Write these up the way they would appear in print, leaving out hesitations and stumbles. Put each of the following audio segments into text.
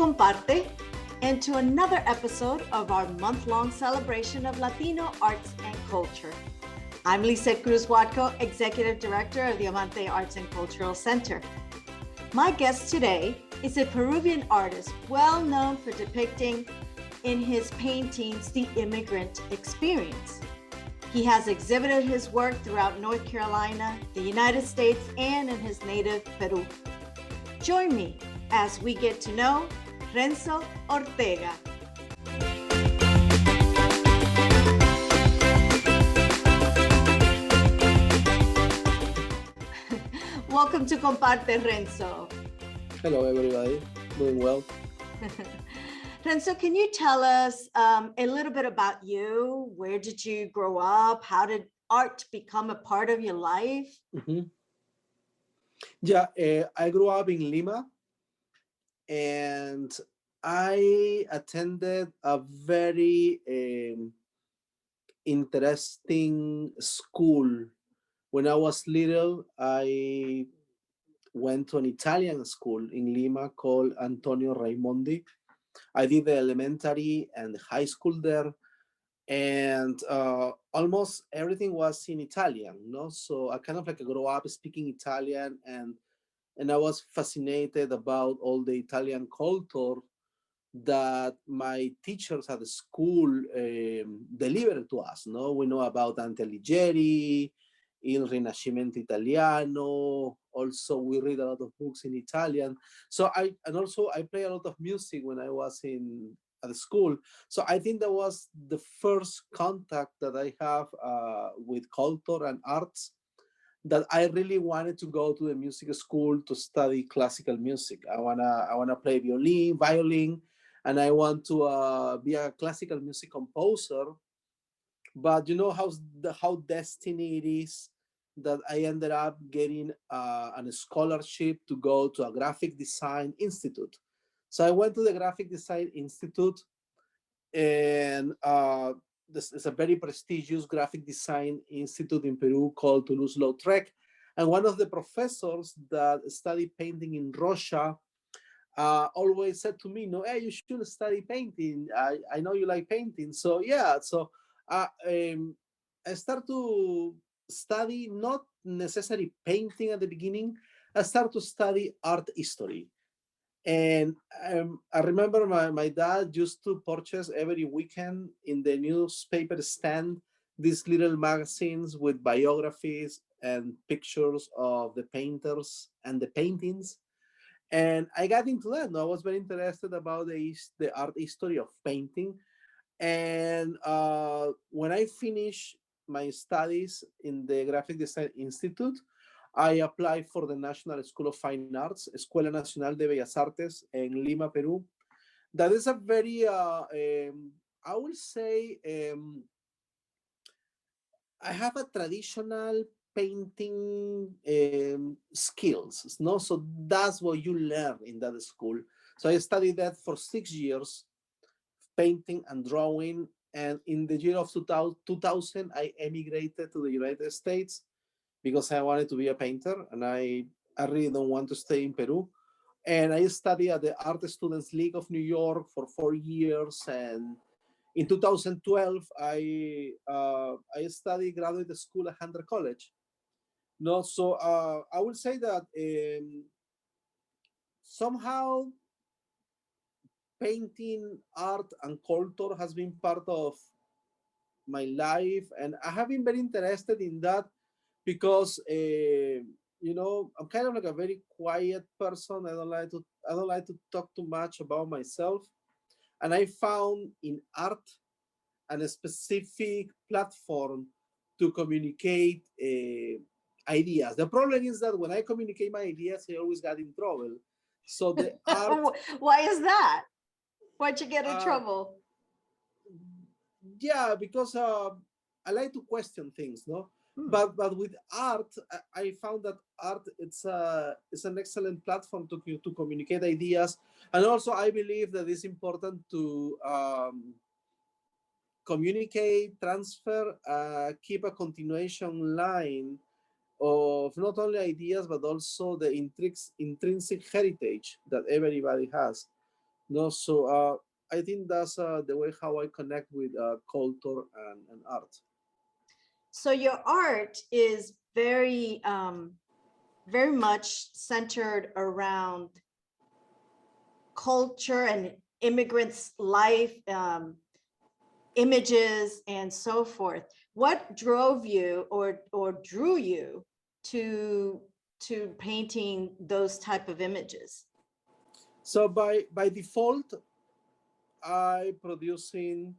compARTE and to another episode of our month-long celebration of Latino arts and culture. I'm Lizette Cruz Watko, Executive Director of Diamante Arts and Cultural Center. My guest today is a Peruvian artist well known for depicting in his paintings the immigrant experience. He has exhibited his work throughout North Carolina, the United States, and in his native Peru. Join me as we get to know Renzo Ortega. Welcome to compARTE, Renzo. Hello, everybody. Doing well. Renzo, can you tell us a little bit about you? Where did you grow up? How did art become a part of your life? Yeah, I grew up in Lima, and I attended a very interesting school. When I was little, I went to an Italian school in Lima called Antonio Raimondi. I did the elementary and high school there, and almost everything was in Italian, So I kind of like grew up speaking Italian, and I was fascinated about all the Italian culture that my teachers at the school delivered to us. We know about Dante Alighieri, Il Rinascimento Italiano. Also, we read a lot of books in Italian. So I play a lot of music when I was at the school. So I think that was the first contact that I have with culture and arts, that I really wanted to go to the music school to study classical music. I wanna play violin, and I want to be a classical music composer. But you know how destiny it is that I ended up getting a scholarship to go to a graphic design institute. So I went to the graphic design institute, and this is a very prestigious graphic design institute in Peru called Toulouse-Lautrec. And one of the professors that studied painting in Russia always said to me, hey, you should study painting. I know you like painting. So yeah, I started to study not necessarily painting at the beginning. I started to study art history. And I remember my dad used to purchase every weekend in the newspaper stand these little magazines with biographies and pictures of the painters and the paintings. And I got into that. I was very interested about the art history of painting. And when I finished my studies in the Graphic Design Institute, I applied for the National School of Fine Arts, Escuela Nacional de Bellas Artes in Lima, Peru. That is a very, I will say, I have a traditional painting skills, So that's what you learn in that school. So I studied that for 6 years, painting and drawing. And in the year of 2000, I emigrated to the United States because I wanted to be a painter, and I really don't want to stay in Peru. And I studied at the Art Students League of New York for 4 years. And in 2012, I studied graduate school at Hunter College. So I would say that somehow painting, art, and culture has been part of my life, and I have been very interested in that because I'm kind of like a very quiet person. I don't like to talk too much about myself, and I found in art a specific platform to communicate ideas. The problem is that when I communicate my ideas, I always got in trouble. So the art. Why is that? Why'd you get in trouble? Yeah, because I like to question things, But with art, I found that art it's an excellent platform to communicate ideas, and also I believe that it's important to communicate, transfer, keep a continuation line of not only ideas but also the intrinsic heritage that everybody has. No, so I think that's the way how I connect with culture and art. So your art is very much centered around culture and immigrants' life, images, and so forth. What drove you or drew you to painting those type of images? So by default, I producing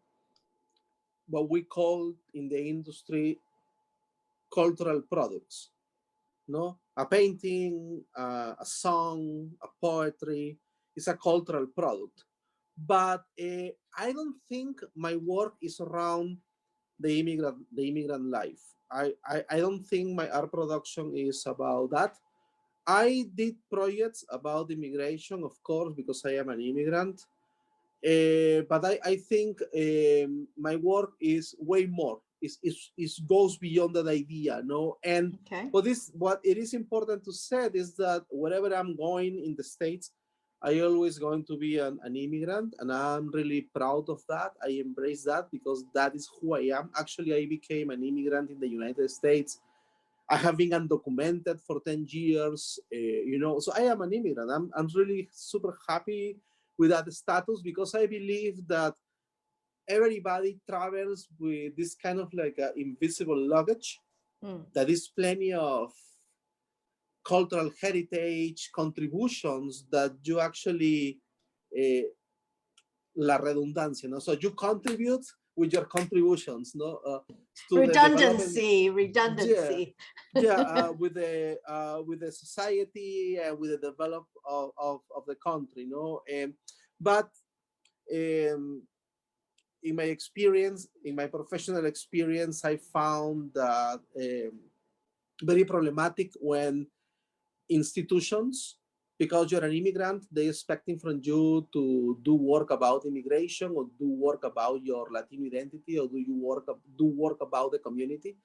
what we call in the industry cultural products. No, a painting, a song, a poetry is a cultural product. But I don't think my work is around the immigrant life. I don't think my art production is about that. I did projects about immigration, of course, because I am an immigrant. But I think my work is way more. Is goes beyond that idea, no. And Okay. what it is important to say is that wherever I'm going in the States, I always going to be an immigrant, and I'm really proud of that. I embrace that because that is who I am. Actually, I became an immigrant in the United States. I have been undocumented for 10 years, so I am an immigrant. I'm really super happy with that status because I believe that everybody travels with this kind of like invisible luggage Mm. that is plenty of cultural heritage contributions that you actually uh, la redundancia, no? So you contribute with your contributions, no, to the development. Redundancy, Yeah, redundancy. yeah, with the society and with the develop of the country, no. But um, in my experience, in my professional experience, I found that very problematic when institutions, because you're an immigrant, they expecting from you to do work about immigration or do work about your Latino identity or do work about the community.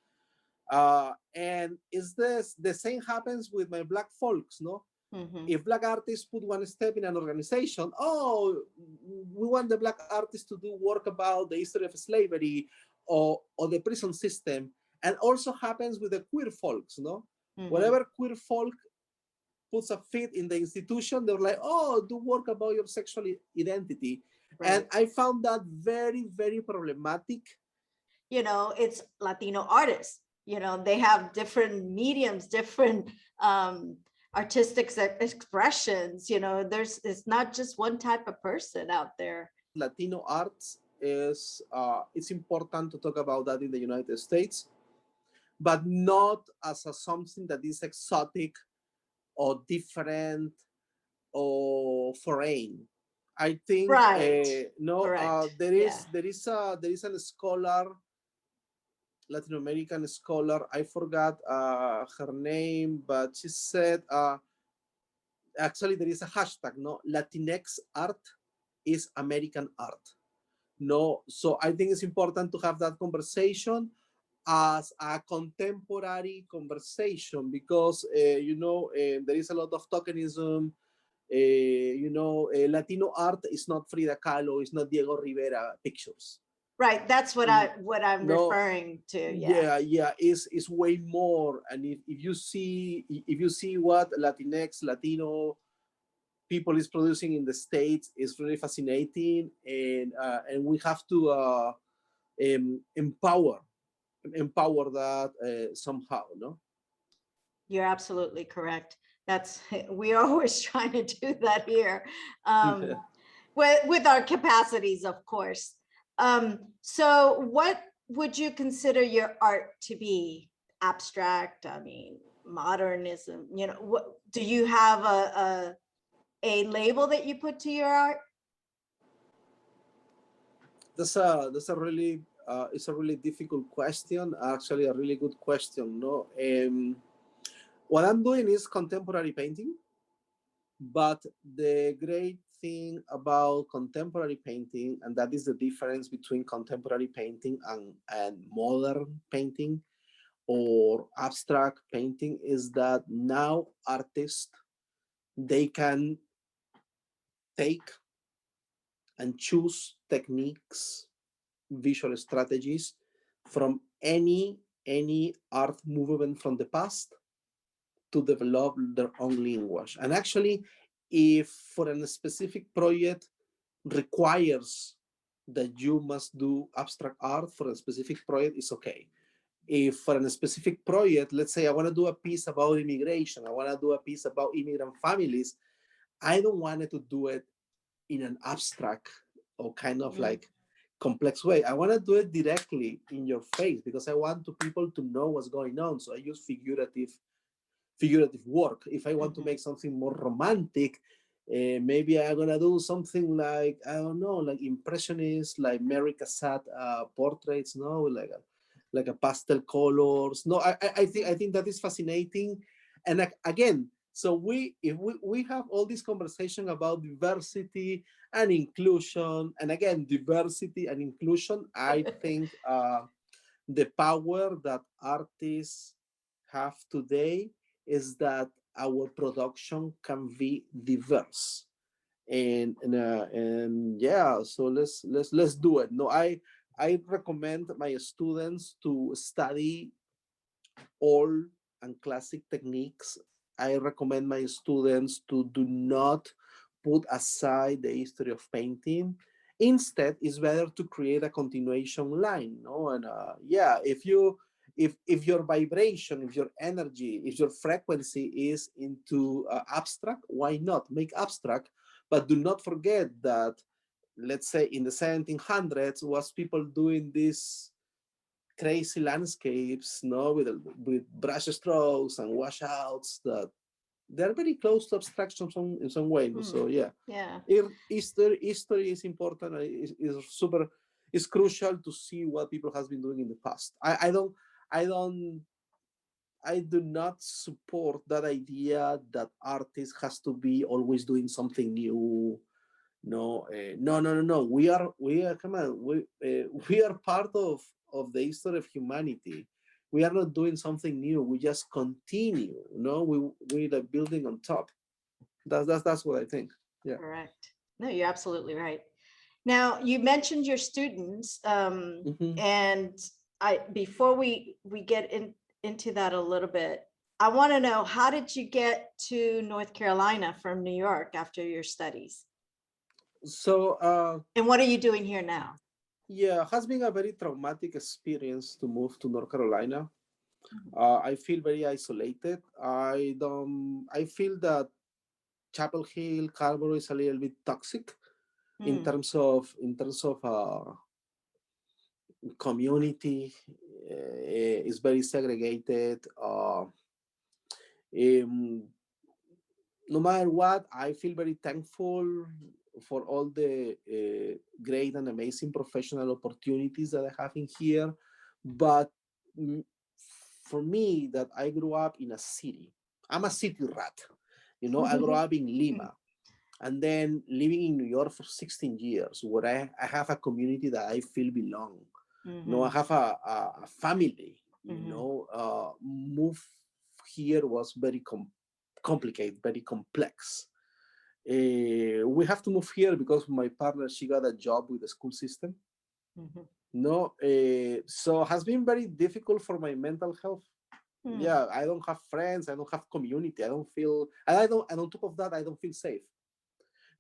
And is this the same happens with my black folks, no? Mm-hmm. If black artists put one step in an organization, oh, we want the black artists to do work about the history of slavery or the prison system. And also happens with the queer folks, no? Mm-hmm. Whatever queer folk puts a feet in the institution, they're like, oh, do work about your sexual identity. And Right. I found that very, very problematic. It's Latino artists. They have different mediums, different um, artistic expressions. It's not just one type of person out there. Latino arts is, it's important to talk about that in the United States, but not as something that is exotic or different or foreign. I think Right. no, Correct. there Yeah. is a scholar, Latin American scholar. I forgot her name, but she said actually there is a hashtag. No, Latinx art is American art. No, so I think it's important to have that conversation as a contemporary conversation because there is a lot of tokenism. Latino art is not Frida Kahlo, it's not Diego Rivera pictures. Right. That's what I'm No, referring to. Yeah. yeah, it's way more. And if you see what Latinx Latino people is producing in the States, is really fascinating, and we have to empower that somehow, no. You're absolutely correct. We're always trying to do that here. Yeah. With our capacities, of course. So what would you consider your art to be? Abstract, I mean, modernism, what do you have a label that you put to your art? That's a really it's a really difficult question. Actually, a really good question. No, what I'm doing is contemporary painting, but the great thing about contemporary painting, and that is the difference between contemporary painting and modern painting or abstract painting, is that now artists, they can take and choose techniques, visual strategies from any art movement from the past to develop their own language. And actually, if for a specific project requires that you must do abstract art for a specific project, it's okay. If for a specific project, let's say I want to do a piece about immigration, I want to do a piece about immigrant families, I don't want to do it in an abstract or kind of like complex way. I want to do it directly in your face because I want to people to know what's going on. So I use figurative work. If I want to make something more romantic, maybe I'm gonna do something like, I don't know, like impressionist, like Mary Cassatt portraits, no, like a pastel colors. No, I think that is fascinating. And again, so we have all this conversation about diversity and inclusion, and again, diversity and inclusion. I think the power that artists have today is that our production can be diverse, and yeah, so let's do it. No, I recommend my students to study old and classic techniques. I recommend my students to do not put aside the history of painting. Instead, it's better to create a continuation line. No, and yeah, if your vibration, if your energy, if your frequency is into abstract, why not make abstract? But do not forget that, let's say in the 1700s, was people doing this crazy landscapes, no, with brush strokes and washouts that they're very close to abstraction in some way. No? So yeah, Yeah. history is important. Is super. It's crucial to see what people has been doing in the past. I don't I do not support that idea that artist has to be always doing something new. No, no. We are come on. We are part of the history of humanity. We are not doing something new. We just continue. No, we like building on top. That's what I think. Yeah. Correct. No, you're absolutely right. Now, you mentioned your students, Mhm. and I before we get into that a little bit, I want to know, how did you get to North Carolina from New York after your studies? So And what are you doing here now? yeah, has been a very traumatic experience to move to North Carolina. I feel very isolated. I feel that Chapel Hill, Carrboro is a little bit toxic Mm, in terms of community. Is very segregated. Um, no matter what, I feel very thankful for all the great and amazing professional opportunities that I have in here. But mm, for me, that I grew up in a city, I'm a city rat. You know, I grew up in Lima and then living in New York for 16 years, where I have a community that I feel belong. You know, I mhm, have a family. You mhm. know, move here was very complicated, very complex. We have to move here because my partner, she got a job with the school system. Mhm. No, so has been very difficult for my mental health. Mm. Yeah, I don't have friends, I don't have community, I don't feel, and I don't, and on top of that, I don't feel safe.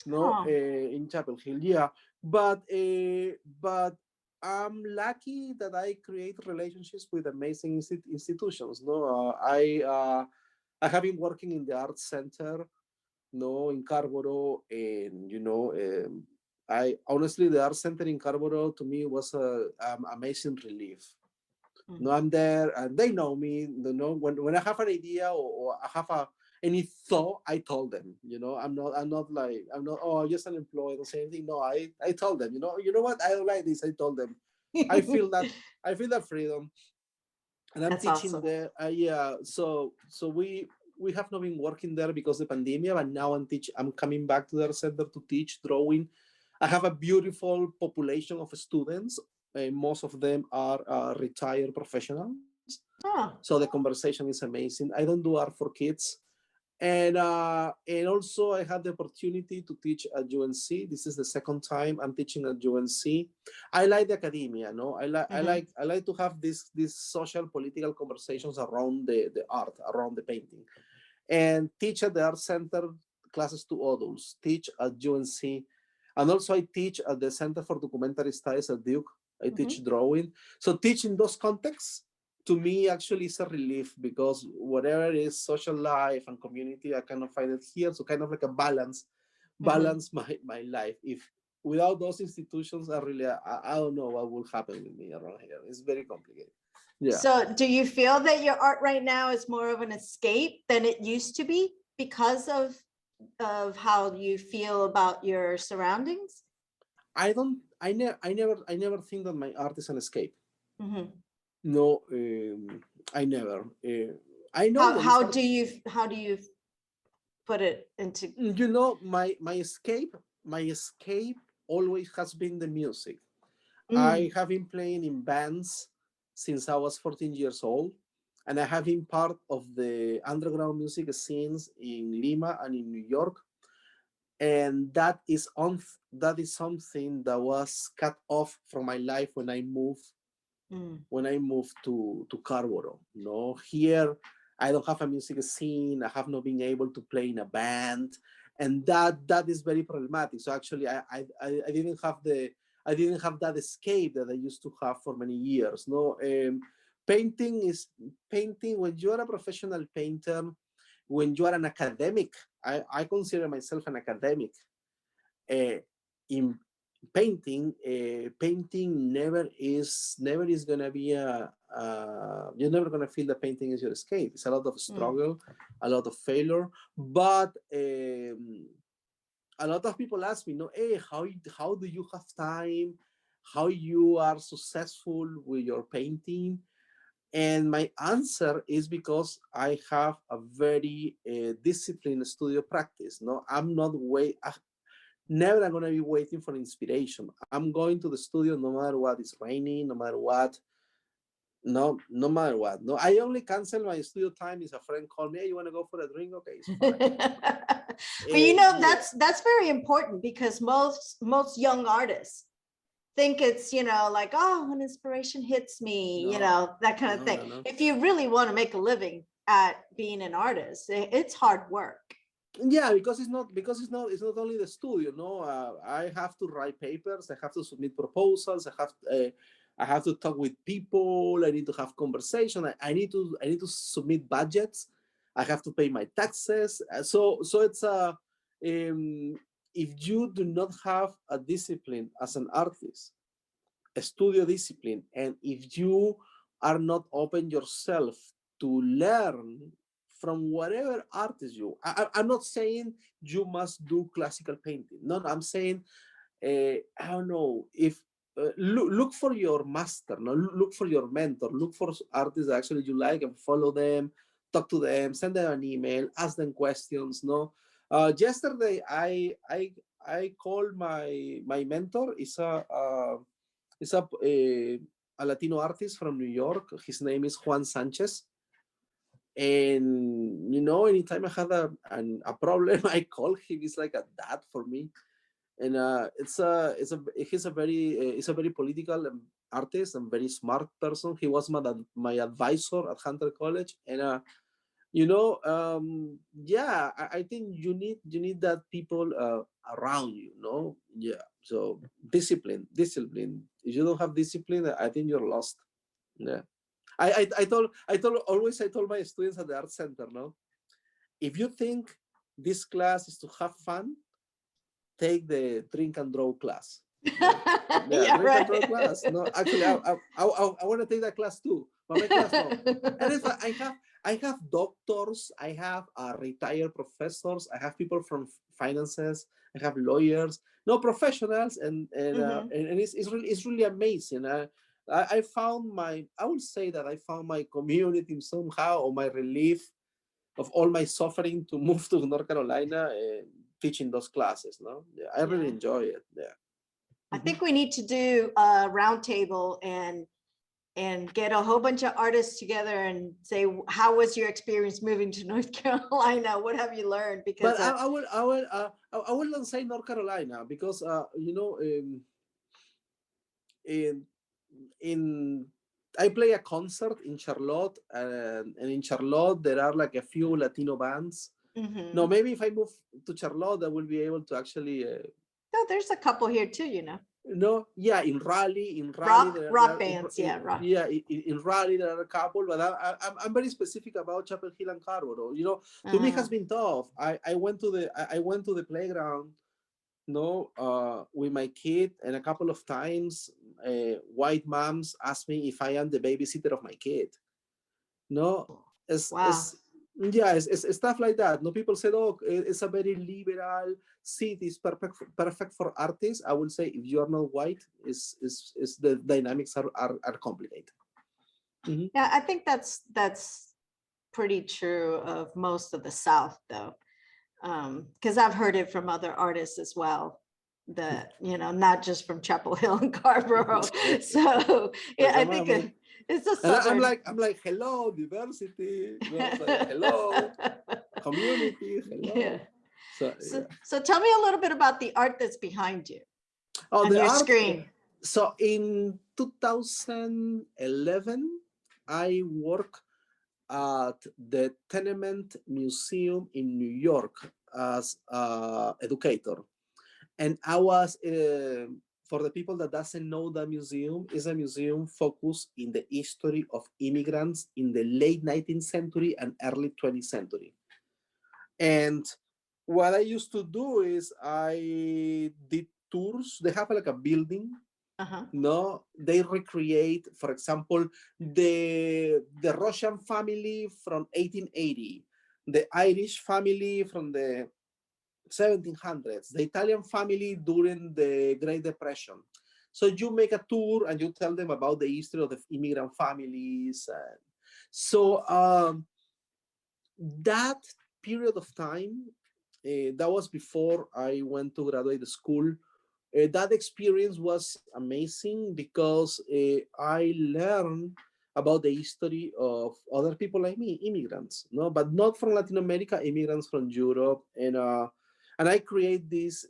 No, Oh, in Chapel Hill, yeah, but I'm lucky that I create relationships with amazing institutions. No, I have been working in the arts center, no, in Carrboro, and I honestly, the art center in Carrboro to me was a amazing relief. No, mhm. I'm there, and they know me. You know, when I have an idea or I have any thought, I told them. You know, I'm not. Oh, just unemployed or say anything. No, I told them. You know what? I don't like this. I told them. I feel that I feel that freedom, and I'm That's teaching awesome. there. Yeah, so we have not been working there because of the pandemic, but now I'm coming back to their center to teach drawing. I have a beautiful population of students. Most of them are retired professionals, so the Oh, conversation is amazing. I don't do art for kids. And also I had the opportunity to teach at UNC. This is the second time I'm teaching at UNC. I like the academia, no? I like to have these social political conversations around the art, around the painting, and teach at the art center classes to adults, teach at UNC, and also I teach at the Center for Documentary Studies at Duke. I teach drawing. So teaching those contexts to me actually is a relief, because whatever is social life and community, I kind of find it here. So kind of like a balance my life. If without those institutions, I don't know what will happen with me around here. It's very complicated. Yeah. So do you feel that your art right now is more of an escape than it used to be because of how you feel about your surroundings? I never think that my art is an escape. No, I never. I know how do you put it into? You know, my escape always has been the music. I have been playing in bands since I was 14 years old, and I have been part of the underground music scenes in Lima and in New York. And that is something that was cut off from my life when I moved to Carrboro. No, here I don't have a music scene. I have not been able to play in a band, and that is very problematic. So actually, I didn't have that escape that I used to have for many years. No, painting when you are a professional painter, when you are an academic. I consider myself an academic. In painting, painting never is gonna be you're never gonna feel that painting is your escape. It's a lot of struggle, a lot of failure, but a lot of people ask me, hey, how do you have time? How you are successful with your painting? And my answer is because I have a very disciplined studio practice. No, I'm not never I'm going to be waiting for inspiration. I'm going to the studio no matter what. It's raining, no matter what. No matter what. No, I only cancel my studio time if a friend called me, hey, you want to go for a drink? Okay, it's fine. But that's very important, because most young artists think it's, like, oh, when inspiration hits me, that kind of thing. No. If you really want to make a living at being an artist, it's hard work. Yeah, because it's not only the studio. No, I have to write papers. I have to submit proposals. I have to talk with people. I need to have conversation. I need to submit budgets. I have to pay my taxes. So it's if you do not have a discipline as an artist, a studio discipline, and if you are not open yourself to learn from whatever artist I'm not saying you must do classical painting. No, I'm saying, I don't know, if look for your master, no, look for your mentor, look for artists that actually you like, and follow them, talk to them, send them an email, ask them questions. No, yesterday I called my mentor. Is a Latino artist from New York. His name is Juan Sanchez. And anytime I had a problem, I call him. He's like a dad for me. And he's a very political artist and very smart person. He was my advisor at Hunter College. And yeah, I think you need that people around you. No, yeah. So discipline. If you don't have discipline, I think you're lost. Yeah. I told my students at the art center, no, if you think this class is to have fun, take the drink and draw class. No? Yeah, drink and draw class. No, actually, I want to take that class too, but my class no. And if I have doctors, I have retired professors, I have people from finances, I have lawyers, no, professionals, and it's really amazing. I would say that I found my community somehow, or my relief of all my suffering to move to North Carolina, teaching those classes. No, yeah, I really enjoy it. Yeah. I think we need to do a roundtable and and get a whole bunch of artists together and say, how was your experience moving to North Carolina? What have you learned? Because But I will not say North Carolina because you know, in in I play a concert in Charlotte, and in Charlotte there are like a few Latino bands. No, maybe if I move to Charlotte, I will be able to actually. No, there's a couple here too, you know. No, yeah, in Raleigh, Rock bands, yeah, rock. yeah, in Raleigh there are a couple, but I'm very specific about Chapel Hill and Carrboro. You know, to me it has been tough. I went to the playground, with my kid, and a couple of times, white moms asked me if I am the babysitter of my kid. No, it's yeah, it's stuff like that. No, people said, oh, it's a very liberal city, it's perfect for artists. I will say, if you are not white, is the dynamics are complicated. Mm-hmm. Yeah, I think that's pretty true of most of the South, though, because I've heard it from other artists as well. That, you know, not just from Chapel Hill and Carrboro. So yeah, I think it's a Southern. I'm like, hello, diversity. Hello, community. Hello. Yeah. So tell me a little bit about the art that's behind you on your screen. So in 2011, I worked at the Tenement Museum in New York as an educator. And I was, for the people that doesn't know, the museum is a museum focused in the history of immigrants in the late 19th century and early 20th century. And what I used to do is I did tours. They have like a building. No, they recreate, for example, the Russian family from 1880, the Irish family from the 1700s, the Italian family during the Great Depression. So you make a tour and you tell them about the history of the immigrant families. So that period of time, that was before I went to graduate school. That experience was amazing because I learned about the history of other people like me, immigrants, but not from Latin America, immigrants from Europe. And I create these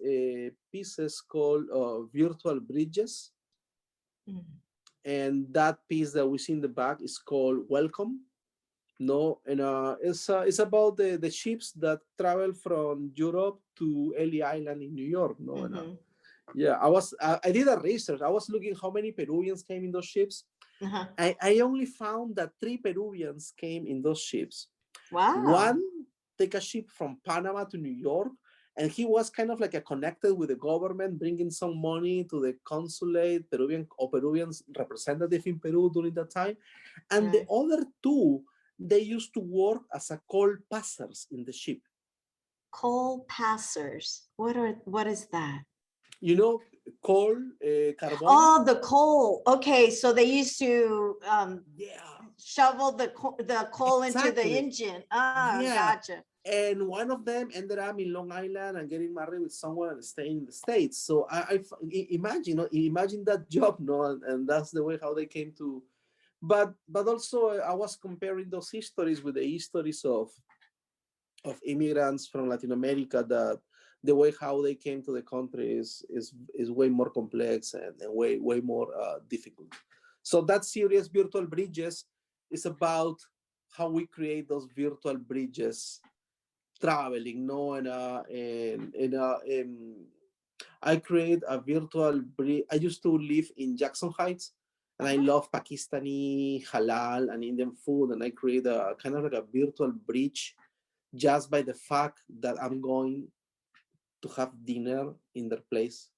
pieces called virtual bridges. And that piece that we see in the back is called Welcome. It's about the ships that travel from Europe to Ellie Island in New York. Yeah, I did a research. I was looking how many Peruvians came in those ships. I only found that 3 Peruvians came in those ships. Wow. One take a ship from Panama to New York, and he was kind of like connected with the government, bringing some money to the consulate, Peruvian representative in Peru during that time. And the other 2, they used to work as a coal passers in the ship. Coal passers. What is that? You know, coal, carbon. Oh, the coal. Okay, so they used to shovel the coal into the engine. Gotcha. And one of them ended up in Long Island and getting married with someone and staying in the States. So I imagine that job, and that's the way how they came to. But also I was comparing those histories with the histories of immigrants from Latin America, that the way how they came to the country is way more complex and way more difficult. So that series, Virtual Bridges, is about how we create those virtual bridges, traveling. I create a virtual bridge. I used to live in Jackson Heights, and I love Pakistani, halal, and Indian food, and I create a kind of like a virtual bridge just by the fact that I'm going to have dinner in their place.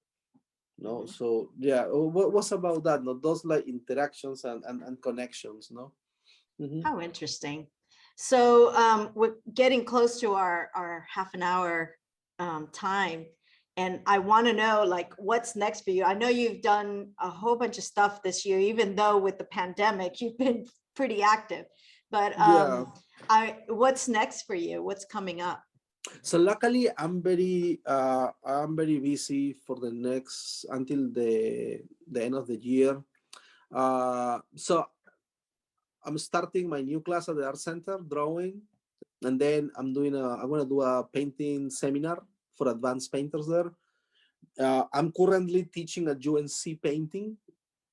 So yeah, what's about that? Those like interactions and connections. How interesting. So we're getting close to our half an hour time, and I want to know, like, what's next for you? I know you've done a whole bunch of stuff this year, even though with the pandemic you've been pretty active, but what's next for you? What's coming up? So luckily, I'm very busy for the next until the end of the year. So I'm starting my new class at the art center, drawing, and then I'm gonna do a painting seminar for advanced painters there. I'm currently teaching a UNC painting.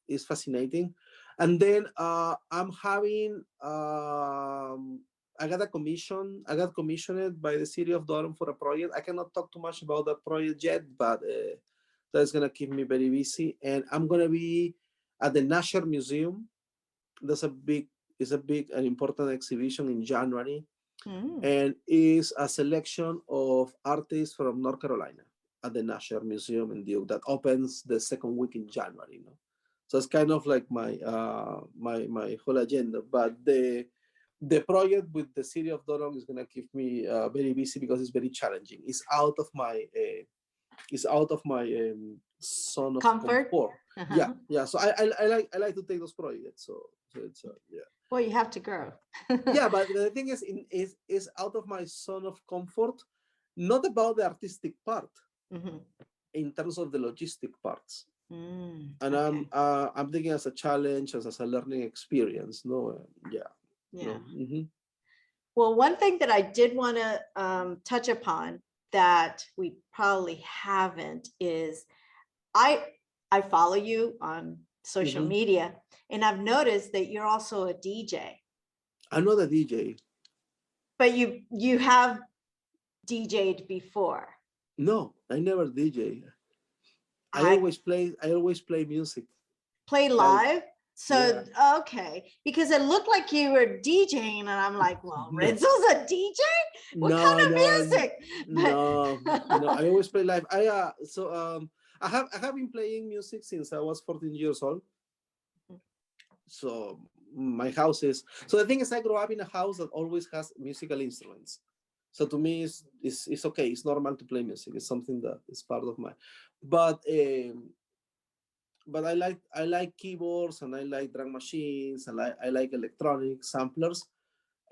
It's fascinating. And then I'm having I got a commission. I got commissioned by the city of Durham for a project. I cannot talk too much about that project yet, but that's gonna keep me very busy. And I'm gonna be at the Nasher Museum. That's a big and important exhibition in January, and is a selection of artists from North Carolina at the Nasher Museum in Duke that opens the second week in January. So it's kind of like my whole agenda. But the project with the city of Durham is gonna keep me very busy because it's very challenging. It's out of my zone of comfort. Yeah. So I like to take those projects. So it's yeah. Well, you have to grow. Yeah, but the thing is out of my zone of comfort, not about the artistic part, in terms of the logistic parts. And I'm thinking as a challenge, as a learning experience. Yeah. Well, one thing that I did want to touch upon that we probably haven't is I follow you on social media, and I've noticed that you're also a DJ. I'm not a DJ. But you have DJ'd before. No, I never DJ. I always play music. Play live? So, okay, because it looked like you were DJing, and I'm like, well, Renzo's a DJ? What kind of music? No, I always play live. I have been playing music since I was 14 years old. So my house is, so the thing is, I grew up in a house that always has musical instruments. So to me, it's okay. It's normal to play music. It's something that is part of my, but I like keyboards, and I like drum machines, and I like electronic samplers.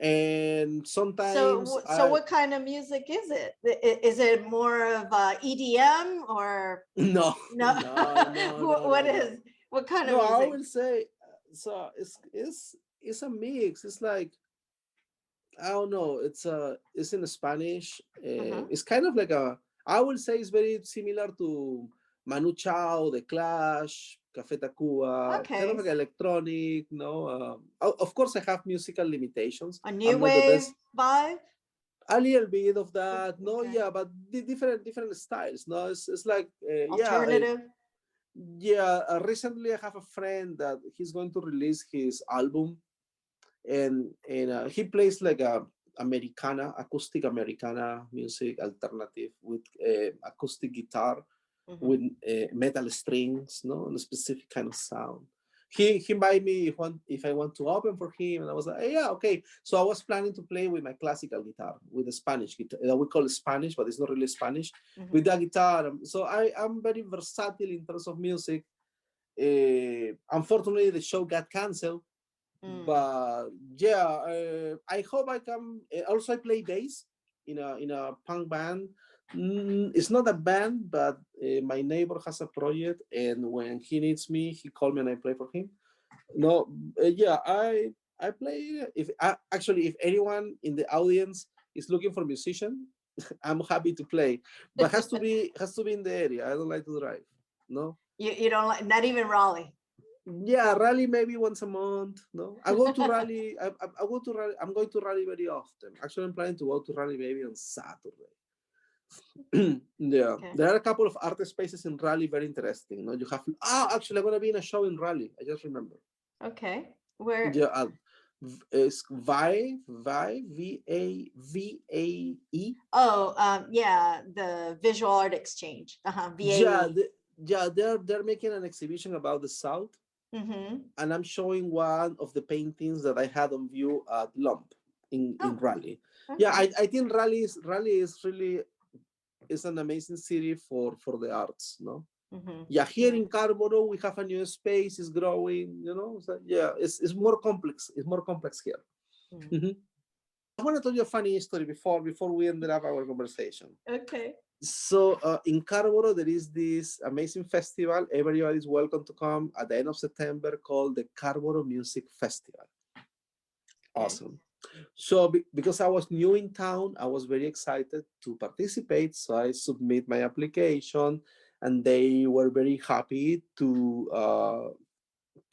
And sometimes so what kind of music is it? Is it more of EDM or no? What kind of music? I will say, so it's a mix. It's like, I don't know, it's in Spanish. It's kind of like I will say it's very similar to Manu Chao, The Clash, Café Tacuba, kind of like electronic, of course I have musical limitations. A new wave vibe? A little bit of that, but the different styles, it's like alternative. Recently I have a friend that he's going to release his album, and he plays like acoustic Americana music, alternative, with acoustic guitar, with metal strings, a specific kind of sound. He invited me if I want to open for him, and I was like, hey, yeah, okay. So I was planning to play with my classical guitar, with the Spanish guitar. We call it Spanish, but it's not really Spanish. With that guitar, so I'm very versatile in terms of music. Unfortunately, the show got canceled. But I hope I can. Also, I play bass in a punk band. It's not a band, but my neighbor has a project, and when he needs me, he calls me and I play for him. I play. If anyone in the audience is looking for a musician, I'm happy to play, but has to be in the area. I don't like to drive. No. You don't like, not even Raleigh. Yeah, rally maybe once a month. No, I go to rally. I go to rally. I'm going to rally very often. Actually, I'm planning to go to rally maybe on Saturday. There are a couple of art spaces in Raleigh very interesting. You have actually I'm gonna be in a show in Raleigh. I just remember. Okay, where? Yeah, it's VAE. VAE. Oh, the Visual Art Exchange. VAE. They're making an exhibition about the South. And I'm showing one of the paintings that I had on view at Lump in Raleigh. Okay. Yeah, I think Raleigh is really an amazing city for the arts, no? Yeah, here in Carrboro we have a new space, is growing, So it's more complex. It's more complex here. I want to tell you a funny story before we ended up our conversation. Okay. So in Carrboro, there is this amazing festival. Everybody is welcome to come at the end of September, called the Carrboro Music Festival. Awesome. So because I was new in town, I was very excited to participate. So I submit my application, and they were very happy to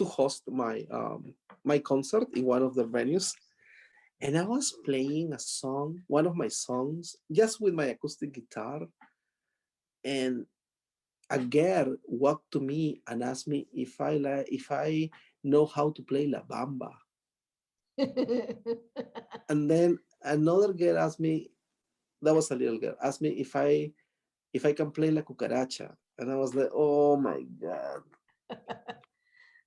host my concert in one of the venues. And I was playing a song, one of my songs, just with my acoustic guitar. And a girl walked to me and asked me if I know how to play la bamba. And then another girl asked me, that was a little girl, asked me if I can play la cucaracha. And I was like, oh my God.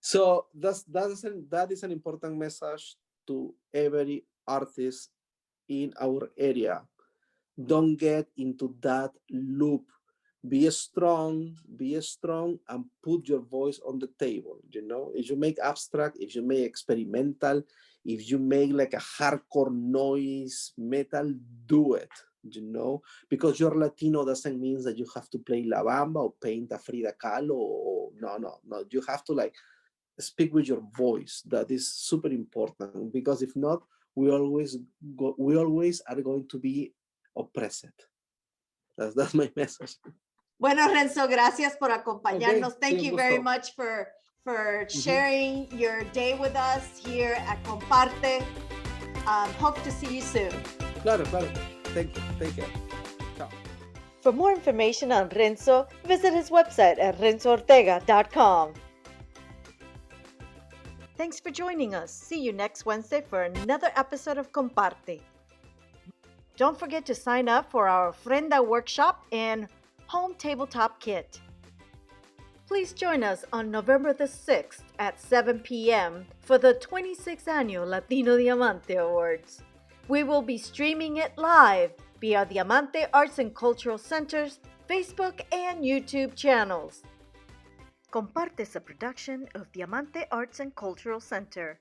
So that is an important message to every artist in our area. Don't get into that loop. Be strong, and put your voice on the table. If you make abstract, if you make experimental, if you make like a hardcore noise metal, do it. Because you're Latino doesn't mean that you have to play La Bamba or paint a Frida Kahlo. Or no. You have to like speak with your voice. That is super important, because if not, we always are going to be oppressed. That's my message. Bueno, Renzo, gracias por acompañarnos. Okay, Thank you very much for sharing your day with us here at compARTE. Hope to see you soon. Claro. Thank you. Take care. Ciao. For more information on Renzo, visit his website at renzoortega.com. Thanks for joining us. See you next Wednesday for another episode of compARTE. Don't forget to sign up for our Ofrenda workshop and home tabletop kit. Please join us on November the 6th at 7 p.m. for the 26th Annual Latino Diamante Awards. We will be streaming it live via Diamante Arts and Cultural Center's Facebook and YouTube channels. compARTE is a production of Diamante Arts and Cultural Center.